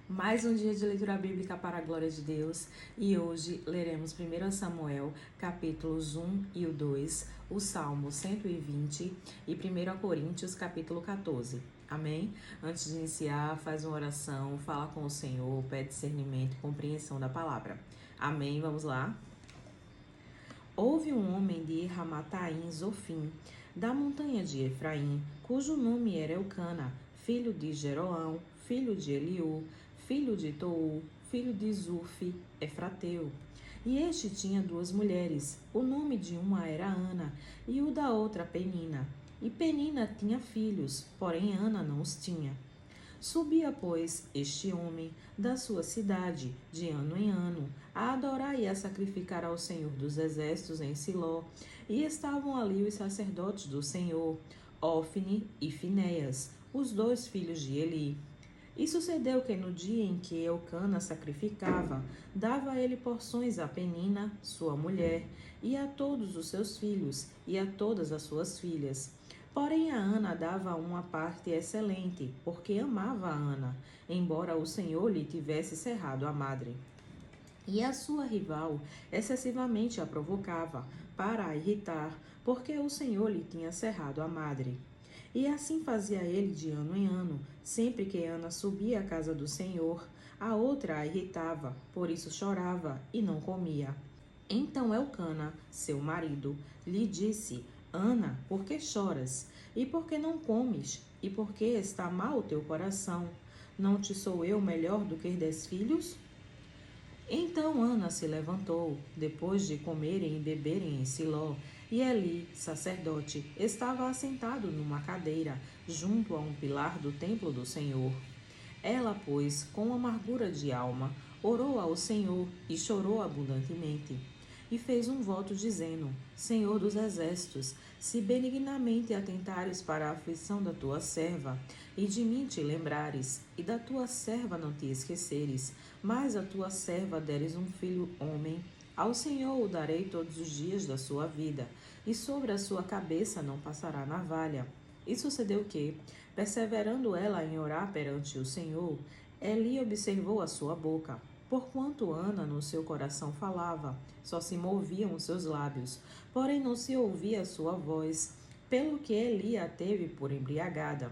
Mais um dia de leitura bíblica para a glória de Deus e hoje leremos 1 Samuel, capítulos 1 e o 2, o Salmo 120 e 1 Coríntios, capítulo 14. Amém? Antes de iniciar, faz uma oração, fala com o Senhor, pede discernimento e compreensão da palavra. Amém? Vamos lá? Houve um homem de Ramataim Zofim, da montanha de Efraim, cujo nome era Elcana, filho de Jeroão, filho de Eliú, filho de Tou, filho de Zufi, Efrateu. E este tinha duas mulheres, o nome de uma era Ana e o da outra Penina. E Penina tinha filhos, porém Ana não os tinha. Subia, pois, este homem da sua cidade, de ano em ano, a adorar e a sacrificar ao Senhor dos Exércitos em Siló, e estavam ali os sacerdotes do Senhor, Ofne e Finéias, os dois filhos de Eli. E sucedeu que no dia em que Elcana sacrificava, dava ele porções a Penina, sua mulher, e a todos os seus filhos, e a todas as suas filhas. Porém a Ana dava uma parte excelente, porque amava a Ana, embora o Senhor lhe tivesse cerrado a madre. E a sua rival excessivamente a provocava, para a irritar, porque o Senhor lhe tinha cerrado a madre. E assim fazia ele de ano em ano, sempre que Ana subia à casa do Senhor, a outra a irritava, por isso chorava e não comia. Então Elcana, seu marido, lhe disse: Ana, por que choras? E por que não comes? E por que está mal o teu coração? Não te sou eu melhor do que 10 filhos? Então Ana se levantou, depois de comerem e beberem em Siló, e Eli, sacerdote, estava assentado numa cadeira, junto a um pilar do templo do Senhor. Ela, pois, com amargura de alma, orou ao Senhor e chorou abundantemente. E fez um voto dizendo: Senhor dos exércitos, se benignamente atentares para a aflição da tua serva, e de mim te lembrares, e da tua serva não te esqueceres, mas a tua serva deres um filho homem, ao Senhor o darei todos os dias da sua vida, e sobre a sua cabeça não passará navalha. E sucedeu que, perseverando ela em orar perante o Senhor, Eli observou a sua boca. Porquanto Ana no seu coração falava, só se moviam os seus lábios, porém não se ouvia a sua voz, pelo que Eli a teve por embriagada.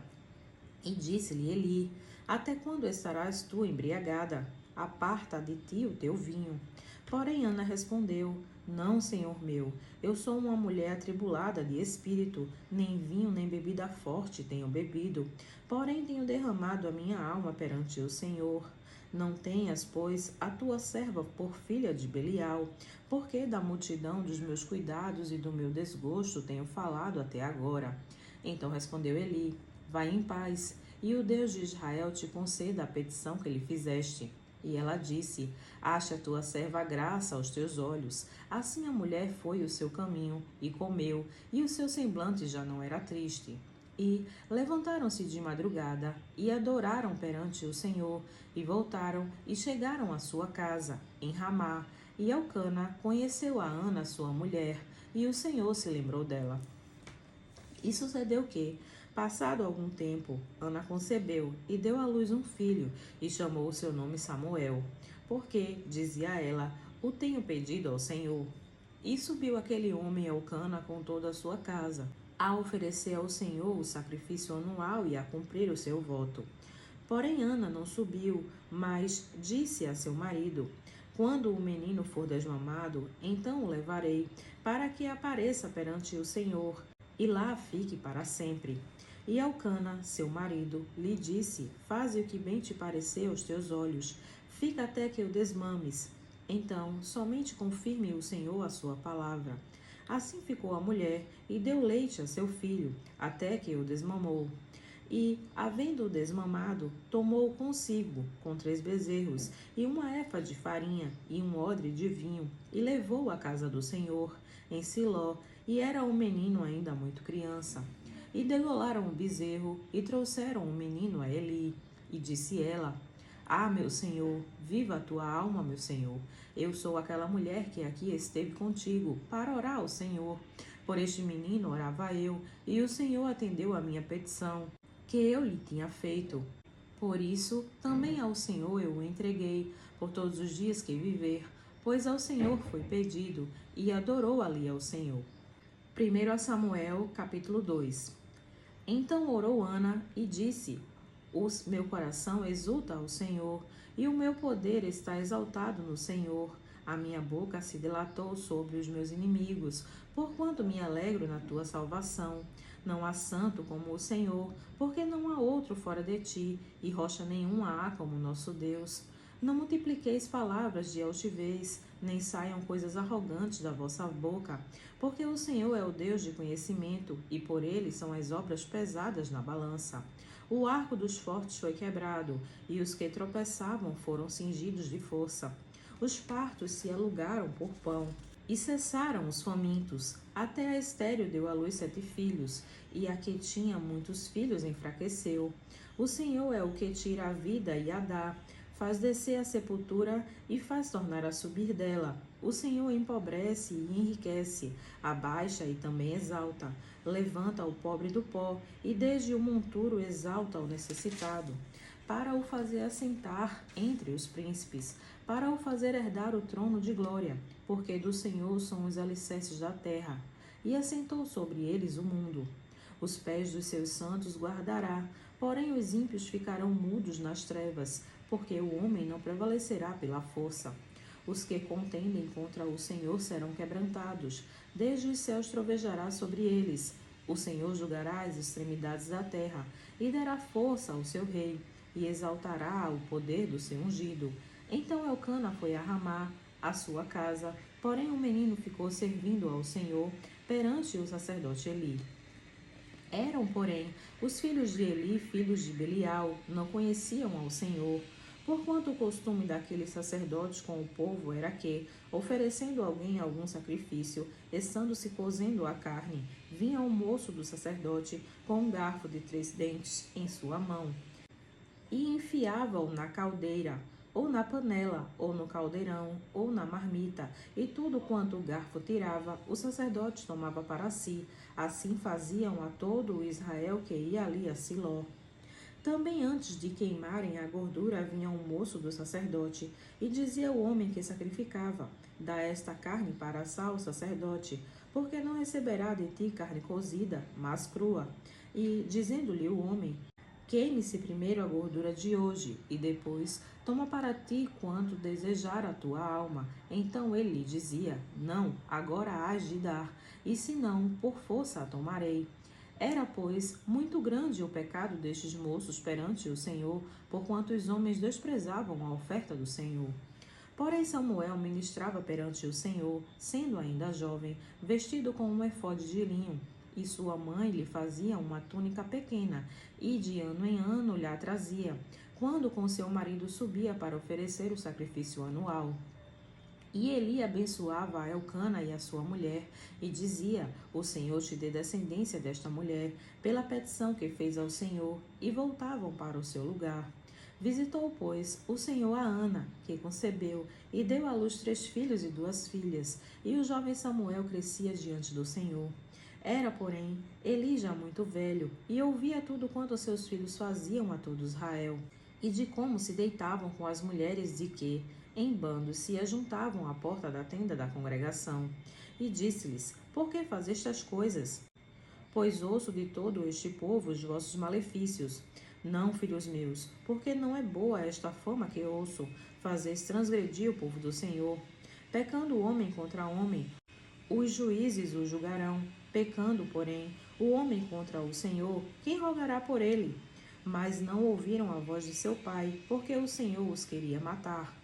E disse-lhe Eli: Até quando estarás tu embriagada? Aparta de ti o teu vinho. Porém Ana respondeu: Não, senhor meu, eu sou uma mulher atribulada de espírito, nem vinho nem bebida forte tenho bebido, porém tenho derramado a minha alma perante o Senhor. Não tenhas, pois, a tua serva por filha de Belial, porque da multidão dos meus cuidados e do meu desgosto tenho falado até agora. Então respondeu Eli: Vai em paz, e o Deus de Israel te conceda a petição que lhe fizeste. E ela disse: Acha a tua serva graça aos teus olhos. Assim a mulher foi o seu caminho, e comeu, e o seu semblante já não era triste. E levantaram-se de madrugada, e adoraram perante o Senhor, e voltaram, e chegaram à sua casa, em Ramá. E Elcana conheceu a Ana, sua mulher, e o Senhor se lembrou dela. E sucedeu que, passado algum tempo, Ana concebeu e deu à luz um filho, e chamou o seu nome Samuel, porque, dizia ela, o tenho pedido ao Senhor. E subiu aquele homem Elcana com toda a sua casa, a oferecer ao Senhor o sacrifício anual e a cumprir o seu voto. Porém Ana não subiu, mas disse a seu marido: Quando o menino for desmamado, então o levarei, para que apareça perante o Senhor, e lá fique para sempre. E Elcana, seu marido, lhe disse: Faze o que bem te parecer aos teus olhos, fica até que o desmames. Então, somente confirme o Senhor a sua palavra. Assim ficou a mulher e deu leite a seu filho, até que o desmamou. E, havendo-o desmamado, tomou consigo, com 3 bezerros, e uma efa de farinha, e um odre de vinho, e levou à casa do Senhor, em Siló, e era o menino ainda muito criança. E degolaram o bezerro, e trouxeram o menino a Eli. E disse ela: Ah, meu senhor, viva a tua alma, meu senhor. Eu sou aquela mulher que aqui esteve contigo, para orar ao Senhor. Por este menino orava eu, e o Senhor atendeu a minha petição, que eu lhe tinha feito. Por isso, também ao Senhor eu o entreguei, por todos os dias que viver, pois ao Senhor foi pedido, e adorou ali ao Senhor. 1 Samuel, capítulo 2. Então orou Ana e disse: meu coração exulta ao Senhor, e o meu poder está exaltado no Senhor. A minha boca se dilatou sobre os meus inimigos, porquanto me alegro na tua salvação. Não há santo como o Senhor, porque não há outro fora de ti, e rocha nenhuma há como nosso Deus. Não multipliqueis palavras de altivez, nem saiam coisas arrogantes da vossa boca, porque o Senhor é o Deus de conhecimento, e por ele são as obras pesadas na balança. O arco dos fortes foi quebrado, e os que tropeçavam foram cingidos de força. Os fartos se alugaram por pão, e cessaram os famintos. Até a estéril deu à luz 7 filhos, e a que tinha muitos filhos enfraqueceu. O Senhor é o que tira a vida e a dá, faz descer a sepultura e faz tornar a subir dela. O Senhor empobrece e enriquece, abaixa e também exalta. Levanta o pobre do pó e desde o monturo exalta o necessitado, para o fazer assentar entre os príncipes, para o fazer herdar o trono de glória, porque do Senhor são os alicerces da terra, e assentou sobre eles o mundo. Os pés dos seus santos guardará, porém os ímpios ficarão mudos nas trevas, porque o homem não prevalecerá pela força. Os que contendem contra o Senhor serão quebrantados, desde os céus trovejará sobre eles. O Senhor julgará as extremidades da terra, e dará força ao seu rei, e exaltará o poder do seu ungido. Então Elcana foi a Ramá, a sua casa, porém o menino ficou servindo ao Senhor perante o sacerdote Eli. Eram, porém, os filhos de Eli, filhos de Belial, não conheciam ao Senhor, porquanto o costume daqueles sacerdotes com o povo era que, oferecendo alguém algum sacrifício, estando-se cozendo a carne, vinha o moço do sacerdote com um garfo de 3 dentes em sua mão, e enfiava-o na caldeira, ou na panela, ou no caldeirão, ou na marmita, e tudo quanto o garfo tirava, o sacerdote tomava para si. Assim faziam a todo o Israel que ia ali a Siló. Também antes de queimarem a gordura vinha um moço do sacerdote, e dizia ao homem que sacrificava: dá esta carne para assar o sacerdote, porque não receberá de ti carne cozida, mas crua. E, dizendo-lhe o homem: queime-se primeiro a gordura de hoje, e depois toma para ti quanto desejar a tua alma. Então ele lhe dizia: não, agora hás de dar, e se não, por força a tomarei. Era, pois, muito grande o pecado destes moços perante o Senhor, porquanto os homens desprezavam a oferta do Senhor. Porém Samuel ministrava perante o Senhor, sendo ainda jovem, vestido com um efode de linho, e sua mãe lhe fazia uma túnica pequena, e de ano em ano lhe a trazia, quando com seu marido subia para oferecer o sacrifício anual. E Eli abençoava a Elcana e a sua mulher, e dizia: o Senhor te dê descendência desta mulher, pela petição que fez ao Senhor, e voltavam para o seu lugar. Visitou, pois, o Senhor a Ana, que concebeu, e deu à luz 3 filhos e 2 filhas, e o jovem Samuel crescia diante do Senhor. Era, porém, Eli já muito velho, e ouvia tudo quanto seus filhos faziam a todo Israel, e de como se deitavam com as mulheres de que, em bandos, se ajuntavam à porta da tenda da congregação. E disse-lhes: por que fazes estas coisas? Pois ouço de todo este povo os vossos malefícios. Não, filhos meus, porque não é boa esta fama que ouço, fazeis transgredir o povo do Senhor. Pecando o homem contra homem, os juízes o julgarão. Pecando, porém, o homem contra o Senhor, quem rogará por ele? Mas não ouviram a voz de seu pai, porque o Senhor os queria matar.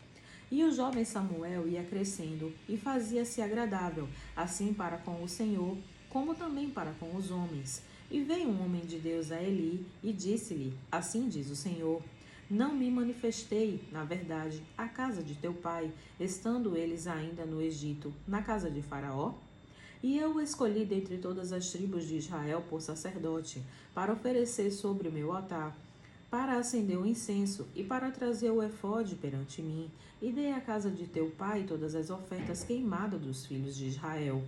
E o jovem Samuel ia crescendo e fazia-se agradável, assim para com o Senhor, como também para com os homens. E veio um homem de Deus a Eli e disse-lhe: assim diz o Senhor: não me manifestei, na verdade, à casa de teu pai, estando eles ainda no Egito, na casa de Faraó? E eu o escolhi dentre todas as tribos de Israel por sacerdote, para oferecer sobre o meu altar, para acender o incenso e para trazer o efode perante mim, e dei à casa de teu pai todas as ofertas queimadas dos filhos de Israel.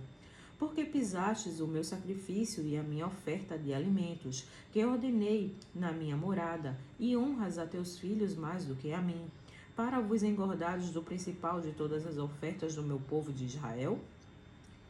Porque pisastes o meu sacrifício e a minha oferta de alimentos, que ordenei na minha morada, e honras a teus filhos mais do que a mim, para vos engordardes do principal de todas as ofertas do meu povo de Israel?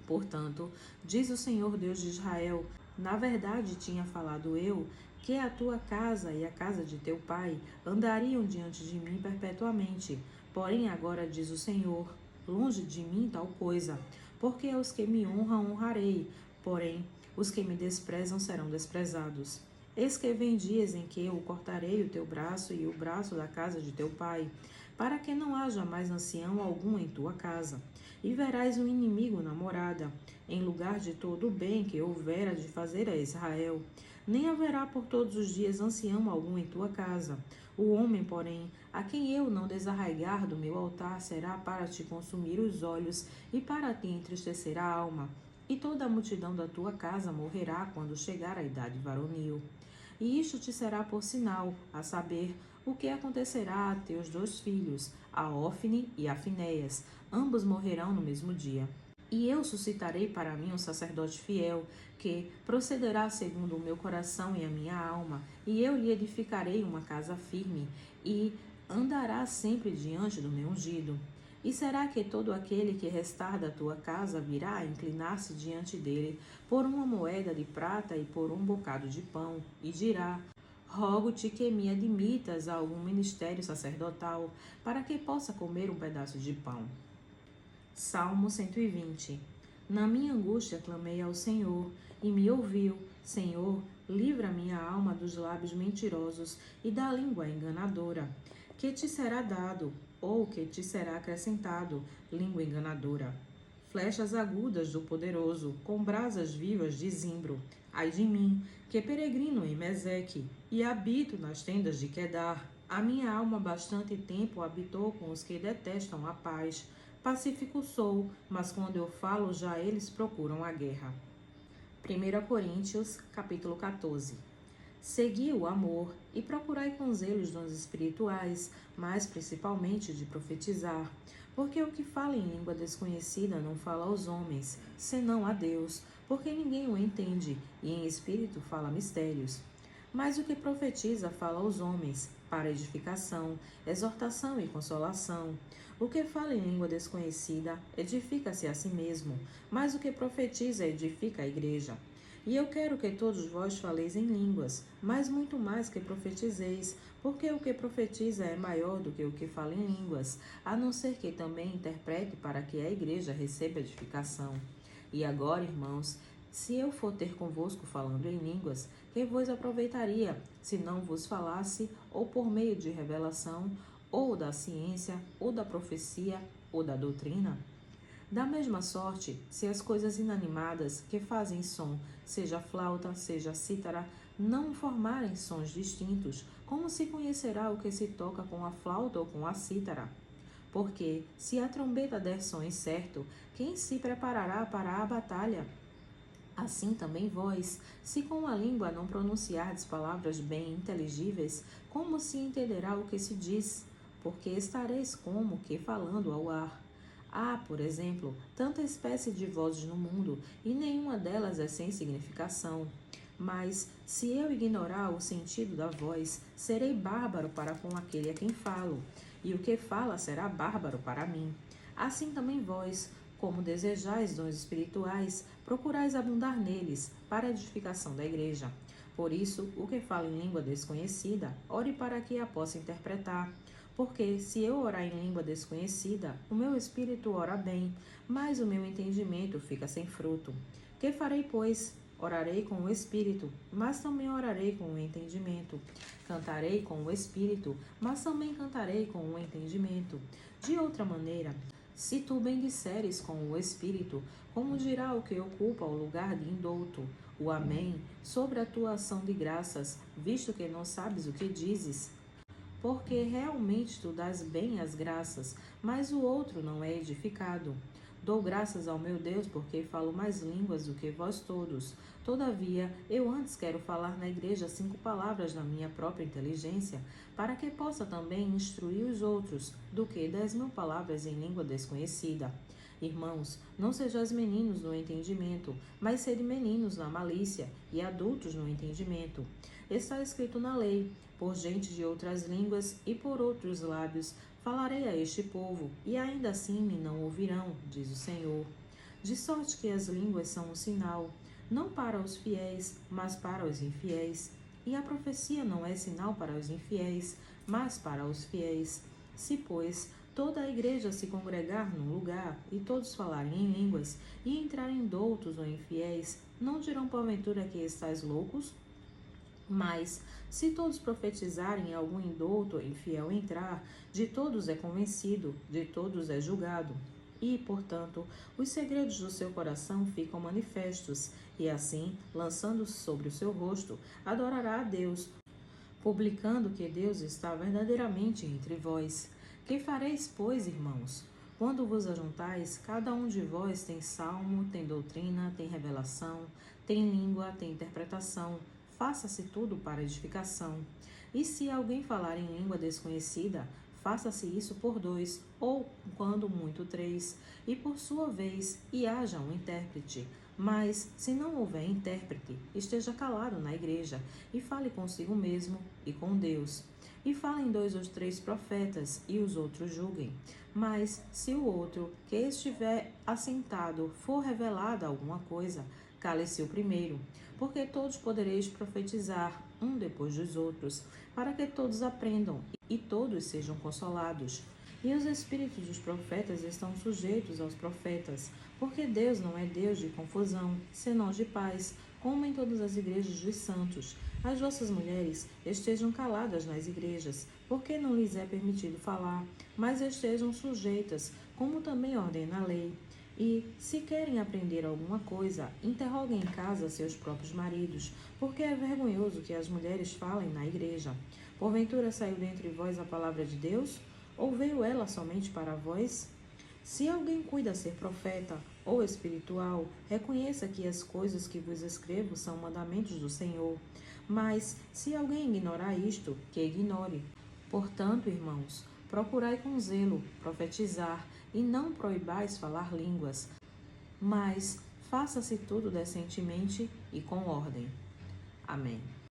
Portanto, diz o Senhor Deus de Israel: na verdade tinha falado eu, que a tua casa e a casa de teu pai andariam diante de mim perpetuamente. Porém agora diz o Senhor: longe de mim tal coisa, porque aos que me honram honrarei, porém os que me desprezam serão desprezados. Eis que vem dias em que eu cortarei o teu braço e o braço da casa de teu pai, para que não haja mais ancião algum em tua casa. E verás um inimigo na morada, em lugar de todo o bem que houvera de fazer a Israel. Nem haverá por todos os dias ancião algum em tua casa. O homem, porém, a quem eu não desarraigar do meu altar, será para te consumir os olhos e para te entristecer a alma. E toda a multidão da tua casa morrerá quando chegar a idade varonil. E isto te será por sinal, a saber, o que acontecerá a teus 2 filhos, a Ofne e a Finéias. Ambos morrerão no mesmo dia. E eu suscitarei para mim um sacerdote fiel, que procederá segundo o meu coração e a minha alma, e eu lhe edificarei uma casa firme, e andará sempre diante do meu ungido. E será que todo aquele que restar da tua casa virá a inclinar-se diante dele por uma moeda de prata e por um bocado de pão, e dirá: rogo-te que me admitas a algum ministério sacerdotal, para que possa comer um pedaço de pão. Salmo 120. Na minha angústia clamei ao Senhor, e me ouviu. Senhor, livra minha alma dos lábios mentirosos e da língua enganadora. Que te será dado, ou que te será acrescentado, língua enganadora? Flechas agudas do poderoso, com brasas vivas de zimbro. Ai de mim, que peregrino em Meseque, e habito nas tendas de Quedar. A minha alma bastante tempo habitou com os que detestam a paz. Pacífico sou, mas quando eu falo já eles procuram a guerra. 1 Coríntios, capítulo 14. Segui o amor e procurai com zelo os dons espirituais, mas principalmente de profetizar. Porque o que fala em língua desconhecida não fala aos homens, senão a Deus, porque ninguém o entende, e em espírito fala mistérios. Mas o que profetiza fala aos homens, para edificação, exortação e consolação. O que fala em língua desconhecida edifica-se a si mesmo, mas o que profetiza edifica a igreja. E eu quero que todos vós faleis em línguas, mas muito mais que profetizeis, porque o que profetiza é maior do que o que fala em línguas, a não ser que também interprete para que a igreja receba edificação. E agora, irmãos, se eu for ter convosco falando em línguas, que vos aproveitaria, se não vos falasse, ou por meio de revelação, ou da ciência, ou da profecia, ou da doutrina? Da mesma sorte, se as coisas inanimadas que fazem som, seja flauta, seja cítara, não formarem sons distintos, como se conhecerá o que se toca com a flauta ou com a cítara? Porque, se a trombeta der som incerto, quem se preparará para a batalha? Assim também vós, se com a língua não pronunciardes palavras bem inteligíveis, como se entenderá o que se diz? Porque estareis como que falando ao ar. Há, por exemplo, tanta espécie de vozes no mundo, e nenhuma delas é sem significação. Mas, se eu ignorar o sentido da voz, serei bárbaro para com aquele a quem falo, e o que fala será bárbaro para mim. Assim também vós, como desejais dons espirituais, procurais abundar neles, para a edificação da igreja. Por isso, o que fala em língua desconhecida, ore para que a possa interpretar. Porque, se eu orar em língua desconhecida, o meu espírito ora bem, mas o meu entendimento fica sem fruto. Que farei, pois? Orarei com o espírito, mas também orarei com o entendimento. Cantarei com o espírito, mas também cantarei com o entendimento. De outra maneira, se tu bendisseres com o espírito, como dirá o que ocupa o lugar de indouto, o amém, sobre a tua ação de graças, visto que não sabes o que dizes? Porque realmente tu dás bem as graças, mas o outro não é edificado. Dou graças ao meu Deus, porque falo mais línguas do que vós todos. Todavia, eu antes quero falar na igreja 5 palavras na minha própria inteligência, para que possa também instruir os outros, do que 10.000 palavras em língua desconhecida. Irmãos, não sejais meninos no entendimento, mas sede meninos na malícia, e adultos no entendimento. Está escrito na lei: por gente de outras línguas e por outros lábios falarei a este povo, e ainda assim me não ouvirão, diz o Senhor. De sorte que as línguas são um sinal, não para os fiéis, mas para os infiéis. E a profecia não é sinal para os infiéis, mas para os fiéis. Se, pois, toda a igreja se congregar num lugar, e todos falarem em línguas, e entrarem doutos ou infiéis, não dirão porventura que estáis loucos? Mas, se todos profetizarem e algum indouto ou infiel entrar, de todos é convencido, de todos é julgado. E, portanto, os segredos do seu coração ficam manifestos, e assim, lançando-se sobre o seu rosto, adorará a Deus, publicando que Deus está verdadeiramente entre vós. Que fareis, pois, irmãos? Quando vos ajuntais, cada um de vós tem salmo, tem doutrina, tem revelação, tem língua, tem interpretação. Faça-se tudo para edificação. E se alguém falar em língua desconhecida, faça-se isso por 2, ou, quando muito, 3, e por sua vez, e haja um intérprete. Mas, se não houver intérprete, esteja calado na igreja, e fale consigo mesmo e com Deus. E falem 2 ou 3 profetas, e os outros julguem. Mas, se o outro que estiver assentado for revelada alguma coisa, cale-se o primeiro, porque todos podereis profetizar, um depois dos outros, para que todos aprendam e todos sejam consolados. E os espíritos dos profetas estão sujeitos aos profetas, porque Deus não é Deus de confusão, senão de paz, como em todas as igrejas dos santos. As vossas mulheres estejam caladas nas igrejas, porque não lhes é permitido falar, mas estejam sujeitas, como também ordena a lei. E, se querem aprender alguma coisa, interroguem em casa seus próprios maridos, porque é vergonhoso que as mulheres falem na igreja. Porventura saiu dentre vós a palavra de Deus? Ou veio ela somente para vós? Se alguém cuida ser profeta ou espiritual, reconheça que as coisas que vos escrevo são mandamentos do Senhor. Mas, se alguém ignorar isto, que ignore. Portanto, irmãos, procurai com zelo profetizar, e não proibais falar línguas, mas faça-se tudo decentemente e com ordem. Amém.